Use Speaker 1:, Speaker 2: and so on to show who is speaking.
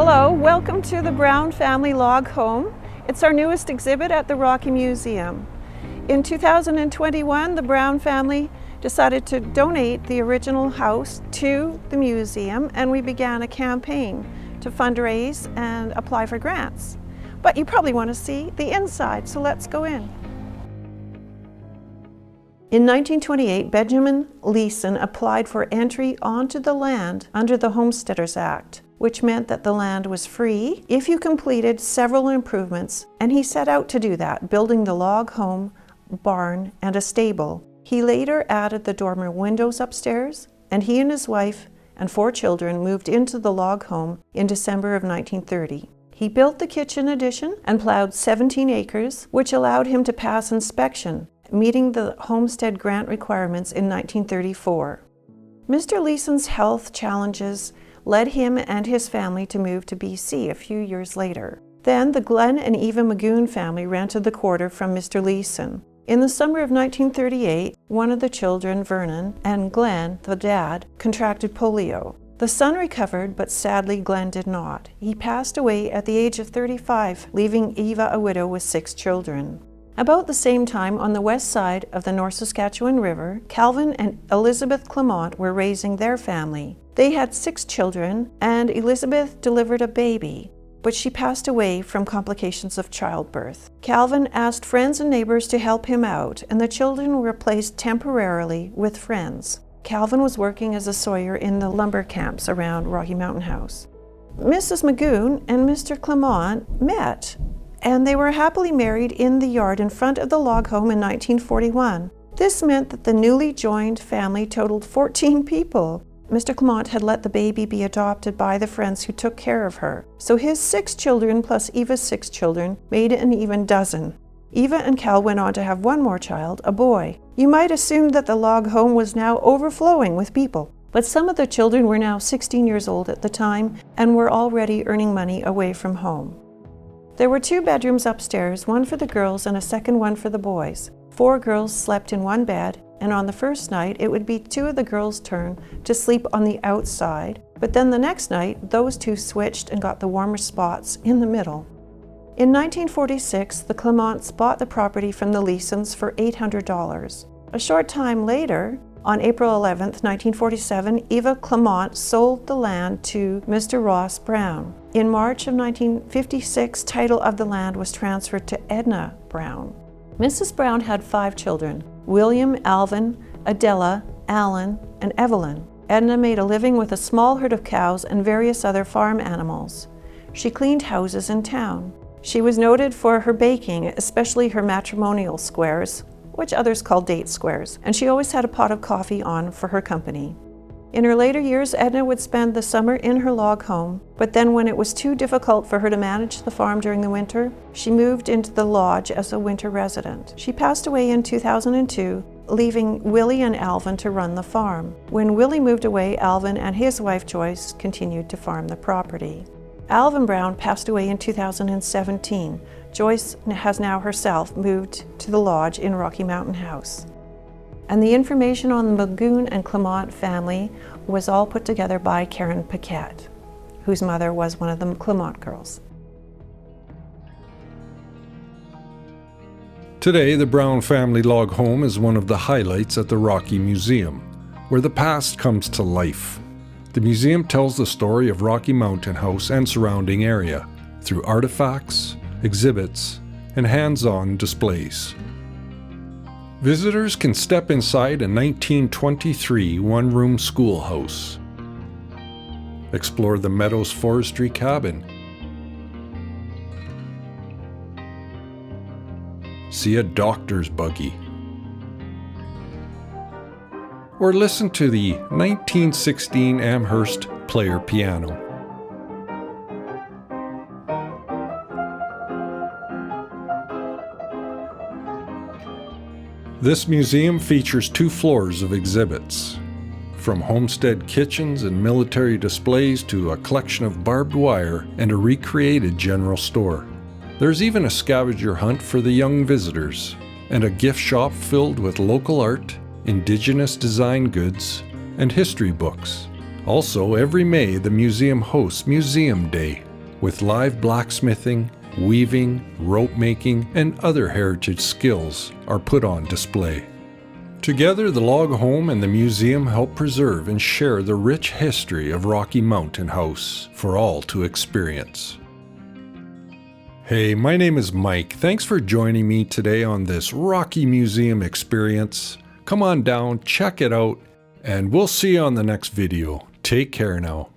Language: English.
Speaker 1: Hello, welcome to the Brown Family Log Home. It's our newest exhibit at the Rocky Museum. In 2021, the Brown family decided to donate the original house to the museum, and we began a campaign to fundraise and apply for grants. But you probably want to see the inside, so let's go in. In 1928, Benjamin Leeson applied for entry onto the land under the Homesteaders Act, which meant that the land was free if you completed several improvements, and he set out to do that, building the log home, barn, and a stable. He later added the dormer windows upstairs, and he and his wife and 4 children moved into the log home in December of 1930. He built the kitchen addition and plowed 17 acres, which allowed him to pass inspection, meeting the homestead grant requirements in 1934. Mr. Leeson's health challenges led him and his family to move to BC a few years later. Then the Glenn and Eva Magoon family rented the quarter from Mr. Leeson. In the summer of 1938, one of the children, Vernon, and Glenn, the dad, contracted polio. The son recovered, but sadly Glenn did not. He passed away at the age of 35, leaving Eva a widow with 6 children. About the same time, on the west side of the North Saskatchewan River, Calvin and Elizabeth Clement were raising their family. They had 6 children, and Elizabeth delivered a baby, but she passed away from complications of childbirth. Calvin asked friends and neighbors to help him out, and the children were placed temporarily with friends. Calvin was working as a sawyer in the lumber camps around Rocky Mountain House. Mrs. Magoon and Mr. Clement met, and they were happily married in the yard in front of the log home in 1941. This meant that the newly joined family totaled 14 people. Mr. Clement had let the baby be adopted by the friends who took care of her, so his 6 children plus Eva's 6 children made an even dozen. Eva and Cal went on to have one more child, a boy. You might assume that the log home was now overflowing with people, but some of the children were now 16 years old at the time and were already earning money away from home. There were 2 bedrooms upstairs, one for the girls and a second one for the boys. 4 girls slept in one bed, and on the first night it would be 2 of the girls' turn to sleep on the outside, but then the next night those 2 switched and got the warmer spots in the middle. In 1946, the Clements bought the property from the Leesons for $800. A short time later, on April 11, 1947, Eva Clement sold the land to Mr. Ross Brown. In March of 1956, title of the land was transferred to Edna Brown. Mrs. Brown had 5 children: William, Alvin, Adela, Alan, and Evelyn. Edna made a living with a small herd of cows and various other farm animals. She cleaned houses in town. She was noted for her baking, especially her matrimonial squares, which others called date squares, and she always had a pot of coffee on for her company. In her later years, Edna would spend the summer in her log home, but then when it was too difficult for her to manage the farm during the winter, she moved into the lodge as a winter resident. She passed away in 2002, leaving Willie and Alvin to run the farm. When Willie moved away, Alvin and his wife Joyce continued to farm the property. Alvin Brown passed away in 2017. Joyce has now herself moved to the lodge in Rocky Mountain House. And the information on the Magoon and Clement family was all put together by Karen Paquette, whose mother was one of the Clement girls.
Speaker 2: Today, the Brown family log home is one of the highlights at the Rocky Museum, where the past comes to life. The museum tells the story of Rocky Mountain House and surrounding area through artifacts, exhibits, and hands-on displays. Visitors can step inside a 1923 one-room schoolhouse, explore the Meadows Forestry cabin, see a doctor's buggy, or listen to the 1916 Amherst player piano. This museum features 2 floors of exhibits, from homestead kitchens and military displays to a collection of barbed wire and a recreated general store. There's even a scavenger hunt for the young visitors, and a gift shop filled with local art, Indigenous design goods, and history books. Also, every May, the museum hosts Museum Day, with live blacksmithing, weaving, rope making, and other heritage skills are put on display. Together, the log home and the museum help preserve and share the rich history of Rocky Mountain House for all to experience. Hey, my name is Mike. Thanks for joining me today on this Rocky Museum experience. Come on down, check it out, and we'll see you on the next video. Take care now.